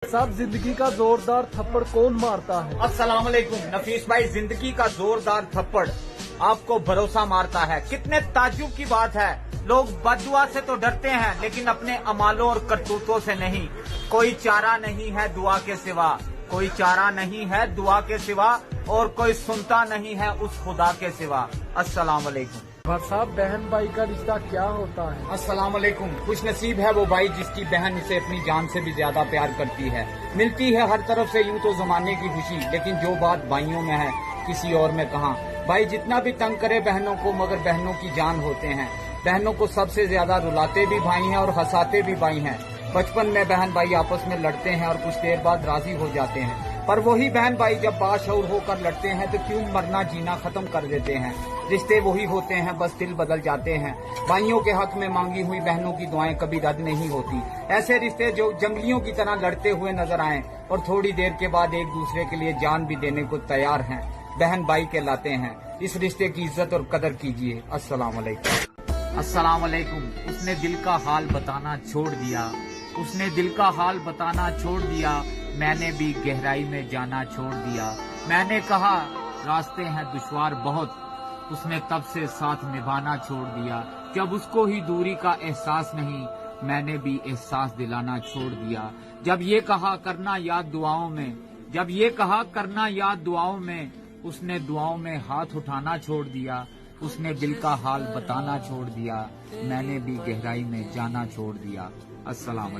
साहब, जिंदगी का जोरदार थप्पड़ कौन मारता है? अस्सलाम वालेकुम नफीस भाई, जिंदगी का जोरदार थप्पड़ आपको भरोसा मारता है। कितने ताज्जुब की बात है। लोग बददुआ से तो डरते हैं लेकिन अपने अमालों और करतूतों से नहीं। कोई चारा नहीं है दुआ के सिवा, कोई चारा नहीं है दुआ के सिवा, और कोई सुनता नहीं है उस खुदा के सिवा। अस्सलाम वालेकुम। भाई साहब, बहन भाई का रिश्ता क्या होता है? अस्सलाम वालेकुम। खुश नसीब है वो भाई जिसकी बहन इसे अपनी जान से भी ज्यादा प्यार करती है। मिलती है हर तरफ से यूं तो जमाने की खुशी, लेकिन जो बात भाइयों में है किसी और में कहाँ। भाई जितना भी तंग करे बहनों को, मगर बहनों की जान होते हैं। बहनों को सबसे ज्यादा रुलाते भी भाई हैं और हंसाते भी भाई हैं। बचपन में बहन भाई आपस में लड़ते हैं और कुछ देर बाद राजी हो जाते हैं, पर वही बहन भाई जब बाशऊर होकर लड़ते हैं तो क्यों मरना जीना खत्म कर देते हैं। रिश्ते वही होते हैं, बस दिल बदल जाते हैं। भाइयों के हक में मांगी हुई बहनों की दुआएं कभी रद्द नहीं होती। ऐसे रिश्ते जो जंगलियों की तरह लड़ते हुए नजर आएं और थोड़ी देर के बाद एक दूसरे के लिए जान भी देने को तैयार हैं, बहन भाई कहलाते हैं। इस रिश्ते की इज्जत और कदर कीजिए। अस्सलाम वालेकुम। अस्सलाम वालेकुम। उसने दिल का हाल बताना छोड़ दिया, उसने दिल का हाल बताना छोड़ दिया। मैंने भी गहराई में जाना छोड़ दिया। मैंने कहा रास्ते हैं दुश्वार बहुत, उसने तब से साथ निभाना छोड़ दिया। जब उसको ही दूरी का एहसास नहीं, मैंने भी एहसास दिलाना छोड़ दिया। जब ये कहा करना याद दुआओं में, जब ये कहा करना याद दुआओं में, उसने दुआओं में हाथ उठाना छोड़ दिया। उसने दिल का हाल बताना छोड़ दिया। मैंने भी गहराई में जाना छोड़ दिया। अस्सलाम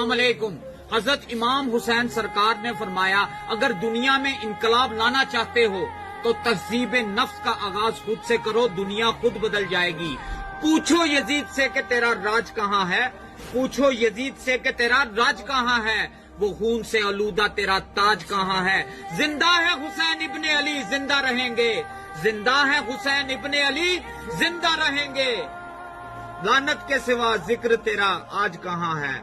वालेकुम। हजरत इमाम हुसैन सरकार ने फरमाया, अगर दुनिया में इनकलाब लाना चाहते हो तो तहजीब नफ्स का आगाज खुद से करो, दुनिया खुद बदल जाएगी। पूछो यजीद से कि तेरा राज कहाँ है, पूछो यजीद से कि तेरा राज कहाँ है, वो खून से आलूदा तेरा ताज कहाँ है। जिंदा है हुसैन इब्ने अली, जिंदा रहेंगे। जिंदा है हुसैन इब्ने अली, जिंदा रहेंगे। लानत के सिवा जिक्र तेरा आज कहाँ है,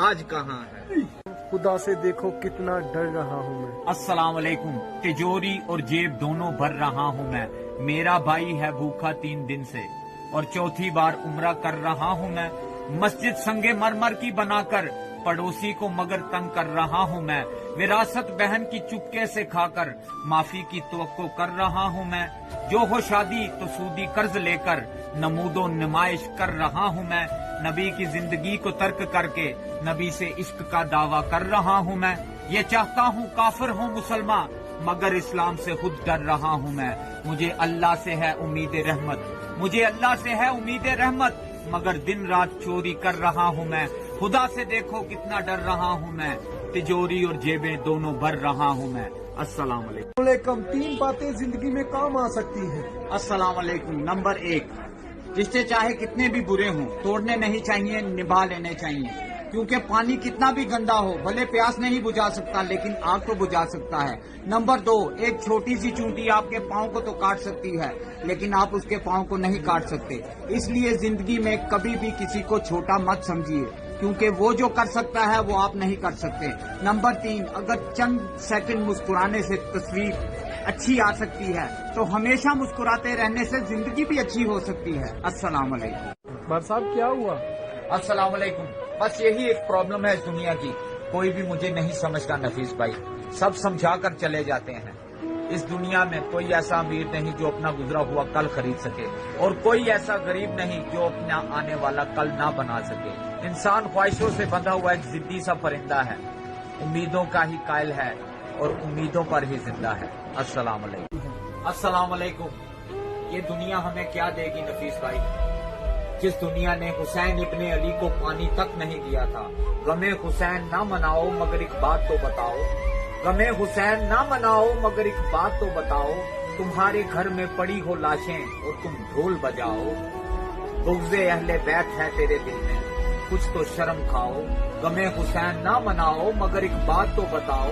आज कहाँ है। खुदा से देखो कितना डर रहा हूँ मैं। अस्सलाम वालेकुम। तिजोरी और जेब दोनों भर रहा हूँ मैं। मेरा भाई है भूखा 3 दिन से और चौथी बार उम्रा कर रहा हूँ मैं। मस्जिद संगे मरमर की बनाकर पड़ोसी को मगर तंग कर रहा हूँ मैं। विरासत बहन की चुपके से खाकर माफी की तवक्को कर रहा हूँ मैं। जो हो शादी तो सूदी कर्ज लेकर नमूदो नुमाइश कर रहा हूँ मैं। नबी की जिंदगी को तर्क करके नबी से इश्क का दावा कर रहा हूँ मैं। ये चाहता हूँ काफिर हूँ मुसलमान, मगर इस्लाम से खुद डर रहा हूँ मैं। मुझे अल्लाह से है उम्मीद रहमत, मुझे अल्लाह से है उम्मीद रहमत, मगर दिन रात चोरी कर रहा हूँ मैं। खुदा से देखो कितना डर रहा हूँ मैं। तिजोरी और जेबें दोनों भर रहा हूँ मैं। अस्सलाम वालेकुम। 3 बातें जिंदगी में काम आ सकती हैं। अस्सलाम वालेकुम। नंबर 1, रिश्ते चाहे कितने भी बुरे हों तोड़ने नहीं चाहिए, निभा लेने चाहिए। क्योंकि पानी कितना भी गंदा हो भले प्यास नहीं बुझा सकता, लेकिन आग तो बुझा सकता है। नंबर 2, एक छोटी सी चूंटी आपके पाँव को तो काट सकती है, लेकिन आप उसके पाँव को नहीं काट सकते। इसलिए जिंदगी में कभी भी किसी को छोटा मत समझिए, क्योंकि वो जो कर सकता है वो आप नहीं कर सकते। नंबर 3, अगर चंद सेकंड मुस्कुराने से तस्वीर अच्छी आ सकती है तो हमेशा मुस्कुराते रहने से जिंदगी भी अच्छी हो सकती है। अस्सलाम वालेकुम। भाई साहब, क्या हुआ? अस्सलाम वालेकुम। बस यही एक प्रॉब्लम है इस दुनिया की, कोई भी मुझे नहीं समझता नफीस भाई, सब समझा कर चले जाते हैं। इस दुनिया में कोई ऐसा अमीर नहीं जो अपना गुजरा हुआ कल खरीद सके, और कोई ऐसा गरीब नहीं जो अपना आने वाला कल ना बना सके। इंसान ख्वाहिशों से बंधा हुआ एक जिद्दी सा परिंदा है, उम्मीदों का ही कायल है और उम्मीदों पर ही जिंदा है। अस्सलाम वालेकुम। अस्सलाम वालेकुम। ये दुनिया हमें क्या देगी नफीस भाई, जिस दुनिया ने हुसैन इब्ने अली को पानी तक नहीं दिया था। गमे हुसैन ना मनाओ मगर एक बात तो बताओ, गमे हुसैन ना मनाओ मगर एक बात तो बताओ, तुम्हारे घर में पड़ी हो लाशें और तुम ढोल बजाओ। बुग़्ज़े अहले बैत है तेरे दिल में, कुछ तो शर्म खाओ। गमे हुसैन ना मनाओ मगर एक बात तो बताओ,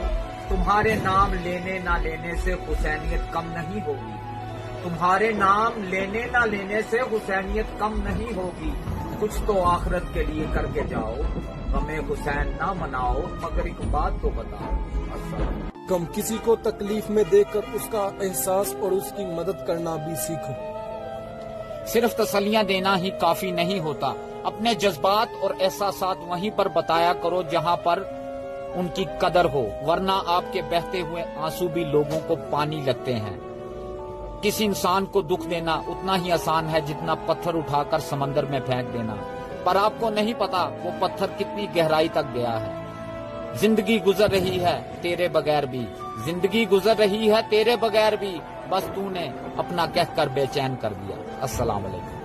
तुम्हारे नाम लेने ना लेने से हुसैनियत कम नहीं होगी, तुम्हारे नाम लेने ना लेने से हुसैनियत कम नहीं होगी। कुछ तो आखिरत के लिए करके जाओ, गमे हुसैन ना मनाओ मगर एक बात तो बताओ। कम किसी को तकलीफ में देखकर उसका एहसास और उसकी मदद करना भी सीखो। सिर्फ तसल्लियां देना ही काफी नहीं होता, अपने जज्बात और एहसासात वहीं पर बताया करो जहां पर ان کی قدر ہو، ورنہ آپ کے بہتے ہوئے آنسو بھی لوگوں کو پانی لگتے ہیں۔ کسی انسان کو دکھ دینا اتنا ہی آسان ہے جتنا پتھر اٹھا کر سمندر میں پھینک دینا، پر آپ کو نہیں پتا وہ پتھر کتنی گہرائی تک گیا ہے۔ زندگی گزر رہی ہے تیرے بغیر بھی، زندگی گزر رہی ہے تیرے بغیر بھی، بس تو نے اپنا کہہ کر بے چین کر دیا۔ السلام علیکم۔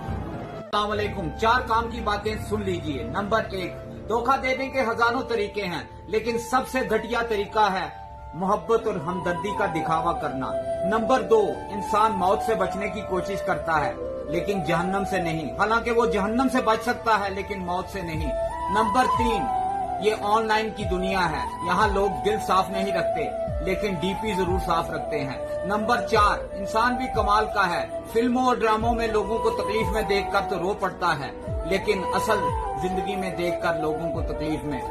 السلام علیکم۔ 4 کام کی باتیں سن لیجئے۔ نمبر 1، دھوکہ دینے کے ہزاروں طریقے ہیں، لیکن سب سے گھٹیا طریقہ ہے محبت اور ہمدردی کا دکھاوا کرنا۔ نمبر 2، انسان موت سے بچنے کی کوشش کرتا ہے لیکن جہنم سے نہیں، حالانکہ وہ جہنم سے بچ سکتا ہے لیکن موت سے نہیں۔ نمبر 3، یہ آن لائن کی دنیا ہے، یہاں لوگ دل صاف نہیں رکھتے لیکن ڈی پی ضرور صاف رکھتے ہیں۔ نمبر 4، انسان بھی کمال کا ہے، فلموں اور ڈراموں میں لوگوں کو تکلیف میں دیکھ کر تو رو پڑتا ہے، لیکن اصل زندگی میں دیکھ کر لوگوں کو تکلیف میں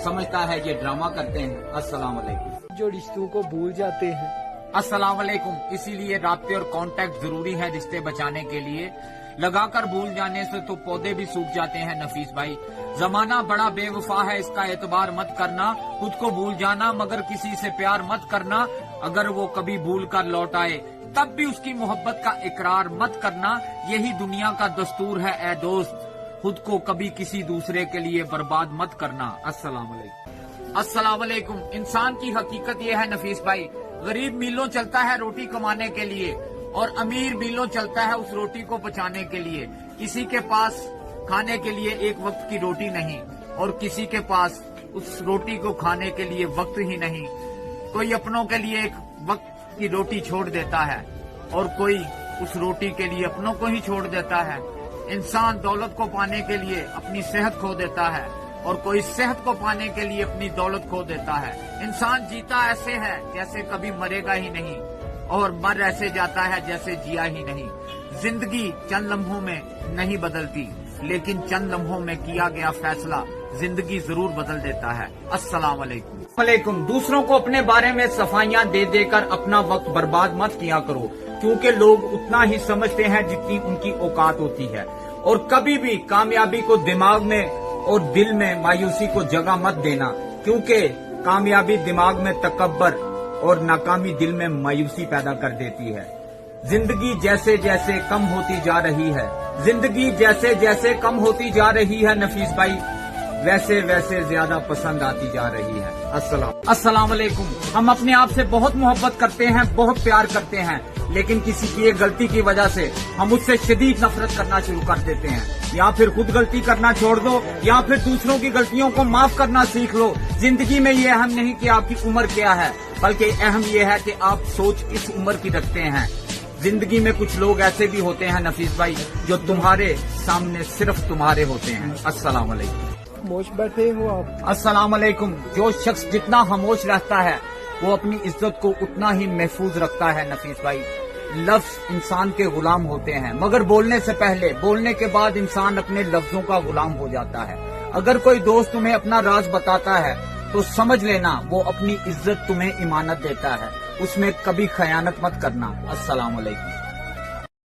سمجھتا ہے یہ ڈرامہ کرتے ہیں۔ السلام علیکم۔ جو رشتوں کو بھول جاتے ہیں۔ السلام علیکم۔ اسی لیے رابطے اور کانٹیکٹ ضروری ہے رشتے بچانے کے لیے، لگا کر بھول جانے سے تو پودے بھی سوکھ جاتے ہیں نفیس بھائی۔ زمانہ بڑا بے وفا ہے، اس کا اعتبار مت کرنا، خود کو بھول جانا مگر کسی سے پیار مت کرنا، اگر وہ کبھی بھول کر لوٹ آئے تب بھی اس کی محبت کا اقرار مت کرنا، یہی دنیا کا دستور ہے اے دوست، خود کو کبھی کسی دوسرے کے لیے برباد مت کرنا۔ السلام علیکم۔ السلام علیکم۔ انسان کی حقیقت یہ ہے نفیس بھائی، غریب میلوں چلتا ہے روٹی کمانے کے لیے اور امیر میلوں چلتا ہے اس روٹی کو پچانے کے لیے۔ کسی کے پاس کھانے کے لیے ایک وقت کی روٹی نہیں اور کسی کے پاس اس روٹی کو کھانے کے لیے وقت ہی نہیں۔ کوئی اپنوں کے لیے ایک وقت کی روٹی چھوڑ دیتا ہے اور کوئی اس روٹی کے لیے اپنوں کو ہی چھوڑ دیتا ہے۔ انسان دولت کو پانے کے لیے اپنی صحت کھو دیتا ہے اور کوئی صحت کو پانے کے لیے اپنی دولت کھو دیتا ہے۔ انسان جیتا ایسے ہے جیسے کبھی مرے گا ہی نہیں اور مر ایسے جاتا ہے جیسے جیا ہی نہیں۔ زندگی چند لمحوں میں نہیں بدلتی لیکن چند لمحوں میں کیا گیا فیصلہ زندگی ضرور بدل دیتا ہے۔ السلام علیکم۔ دوسروں کو اپنے بارے میں صفائیاں دے دے کر اپنا وقت برباد مت کیا کرو، کیونکہ لوگ اتنا ہی سمجھتے ہیں جتنی ان کی اوقات ہوتی ہے، اور کبھی بھی کامیابی کو دماغ میں اور دل میں مایوسی کو جگہ مت دینا، کیونکہ کامیابی دماغ میں تکبر اور ناکامی دل میں مایوسی پیدا کر دیتی ہے۔ زندگی جیسے جیسے کم ہوتی جا رہی ہے، زندگی جیسے جیسے کم ہوتی جا رہی ہے نفیس بھائی، ویسے ویسے زیادہ پسند آتی جا رہی ہے۔ السلام علیکم۔ ہم اپنے آپ سے بہت محبت کرتے ہیں، بہت پیار کرتے ہیں، لیکن کسی کی ایک غلطی کی وجہ سے ہم اس سے شدید نفرت کرنا شروع کر دیتے ہیں۔ یا پھر خود غلطی کرنا چھوڑ دو یا پھر دوسروں کی غلطیوں کو معاف کرنا سیکھ لو۔ زندگی میں یہ اہم نہیں کہ آپ کی عمر کیا ہے، بلکہ اہم یہ ہے کہ آپ سوچ کس عمر کی رکھتے ہیں۔ زندگی میں کچھ لوگ ایسے بھی ہوتے ہیں نفیس بھائی جو تمہارے سامنے صرف تمہارے ہوتے ہیں۔ السلام علیکم۔ خاموش بیٹھے ہو آپ۔ السلام علیکم۔ جو شخص جتنا خاموش رہتا ہے وہ اپنی عزت کو اتنا ہی محفوظ رکھتا ہے نفیس بھائی۔ لفظ انسان کے غلام ہوتے ہیں، مگر بولنے سے پہلے، بولنے کے بعد انسان اپنے لفظوں کا غلام ہو جاتا ہے۔ اگر کوئی دوست تمہیں اپنا راز بتاتا ہے تو سمجھ لینا وہ اپنی عزت تمہیں امانت دیتا ہے، اس میں کبھی خیانت مت کرنا۔ السلام علیکم۔